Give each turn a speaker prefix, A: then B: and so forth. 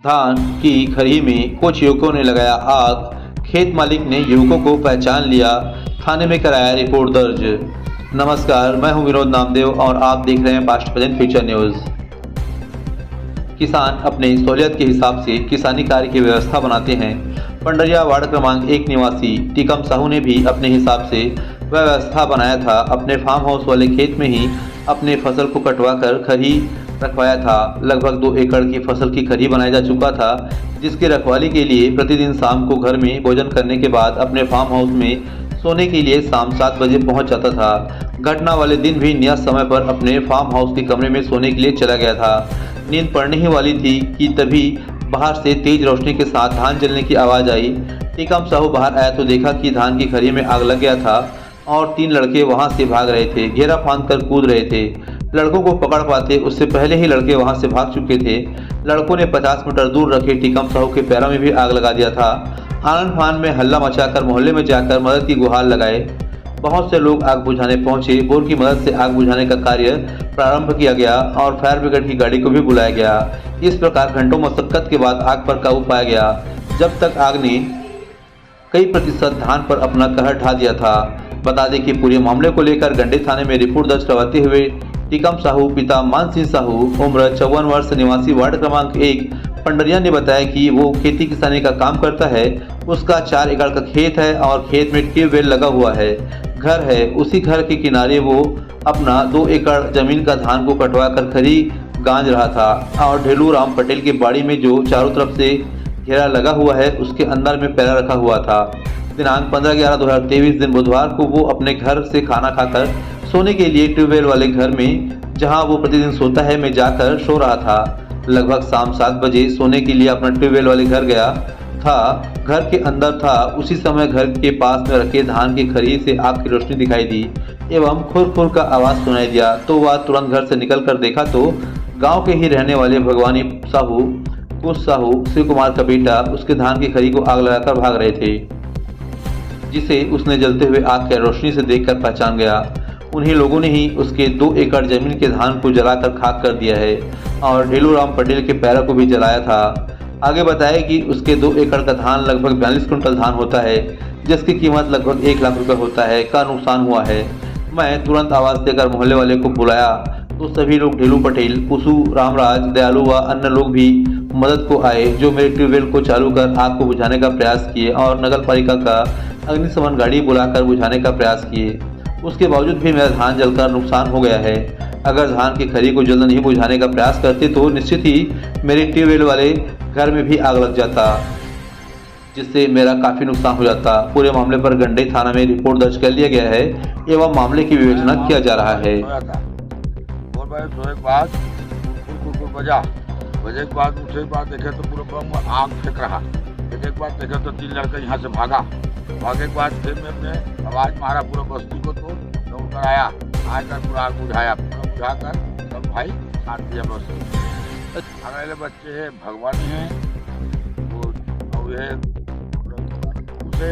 A: धान की खरी में कुछ युवकों ने लगाया आग। खेत मालिक ने युवकों को पहचान लिया, थाने में कराया रिपोर्ट दर्ज। नमस्कार, मैं हूं विनोद नामदेव और आप देख रहे हैं फास्ट प्रेजेंट फ्यूचर न्यूज़। किसान अपने सहूलियत के हिसाब से किसानी कार्य की व्यवस्था बनाते हैं। पंडरिया वार्ड क्रमांक 1 निवासी टीकम साहू ने भी अपने हिसाब से व्यवस्था बनाया था। अपने फार्म हाउस वाले खेत में ही अपने फसल को कटवा कर खरी रखवाया था। लगभग 2 एकड़ की फसल की खरी बनाया जा चुका था, जिसकी रखवाली के लिए प्रतिदिन शाम को घर में भोजन करने के बाद अपने फार्म हाउस में सोने के लिए शाम 7 बजे पहुंच जाता था। घटना वाले दिन भी नियत समय पर अपने फार्म हाउस के कमरे में सोने के लिए चला गया था। नींद पड़ने ही वाली थी कि तभी बाहर से तेज रोशनी के साथ धान जलने की आवाज़ आई। टीकम साहू बाहर आया तो देखा कि धान की खरी में आग लग गया था और 3 लड़के वहां से भाग रहे थे, घेरा फांद कर कूद रहे थे। लड़कों को पकड़ पाते उससे पहले ही लड़के वहां से भाग चुके थे। लड़कों ने 50 मीटर दूर रखे टीकम साहू के पैरों में भी आग लगा दिया था। आनन फान में हल्ला मचाकर मोहल्ले में जाकर मदद की गुहार लगाए। बहुत से लोग आग बुझाने पहुंचे। बोर की मदद से आग बुझाने का कार्य प्रारंभ किया गया और फायर ब्रिगेड की गाड़ी को भी बुलाया गया। इस प्रकार घंटों मशक्कत के बाद आग पर काबू पाया गया, जब तक आग ने कई प्रतिशत धान पर अपना कहर ढा दिया था। बता दें कि पूरे मामले को लेकर गंडे थाने में रिपोर्ट दर्ज करवाते हुए टीकम साहू पिता मान सिंह साहू उम्र 54 वर्ष निवासी वार्ड क्रमांक 1 पंडरिया ने बताया कि वो खेती किसानी का काम करता है। उसका 4 एकड़ का खेत है और खेत में ट्यूबवेल लगा हुआ है, घर है। उसी घर के किनारे वो अपना 2 एकड़ जमीन का धान को कटवा कर खरी गांज रहा था और ढेलू राम पटेल की बाड़ी में जो चारों तरफ से घेरा लगा हुआ है उसके अंदर में पैरा रखा हुआ था। दिनांक 15/11/2023 दिन बुधवार को वो अपने घर से खाना खाकर सोने के लिए ट्यूबवेल वाले घर में, जहां वो प्रतिदिन सोता है, में जाकर सो रहा था। लगभग शाम 7 बजे सोने के लिए अपना ट्यूबवेल वाले घर गया था। घर के अंदर था। उसी समय घर के पास में रखे धान की खरी से आग की रोशनी दिखाई दी एवं खुर का आवाज़ सुनाई दिया तो वह तुरंत घर से निकल कर देखा तो गाँव के ही रहने वाले भगवानी साहू, कुश साहू, शिव कुमार का बेटा उसके धान की खरी को आग लगाकर भाग रहे थे, जिसे उसने जलते हुए आग की रोशनी से देखकर पहचान गया। उन्हीं लोगों ने ही उसके 2 एकड़ जमीन के धान को जलाकर खाक कर दिया है और ढेलू राम पटेल के पैरों को भी जलाया था। आगे बताया कि उसके 2 एकड़ का धान लगभग 42 कुंटल धान होता है, जिसकी कीमत लगभग 1 लाख रुपए होता है का नुकसान हुआ है। मैं तुरंत आवाज़ देकर मोहल्ले वाले को बुलाया तो सभी लोग ढेलू पटेल, पुसू, रामराज, दयालु व अन्य लोग भी मदद को आए, जो मेरे ट्यूबवेल को चालू कर आग को बुझाने का प्रयास किए और नगर पालिका का अग्निशमन गाड़ी बुलाकर बुझाने का प्रयास किए। उसके बावजूद भी मेरा धान जलकर नुकसान हो गया है। अगर धान की खरी को जल्द नहीं बुझाने का प्रयास करते तो निश्चित ही मेरे ट्यूबवेल वाले घर में भी आग लग जाता, जिससे मेरा काफ़ी नुकसान हो जाता। पूरे मामले पर गंडे थाना में रिपोर्ट दर्ज कर लिया गया है एवं मामले की विवेचना किया जा रहा है।
B: बजे के बाद उठे के बाद देखे तो पूरा आग फेंक रहा। देखे के बाद देखे तो 3 लड़के यहाँ से भागे के बाद फिर मैं अपने आवाज़ मारा पूरा बस्ती को, तो दौड़ कर आया, आकर पूरा आग बुझाया, पूरा बुझाकर सब भाई साथ दिया। बस हमारे बच्चे हैं, भगवान हैं वो, और ये उसे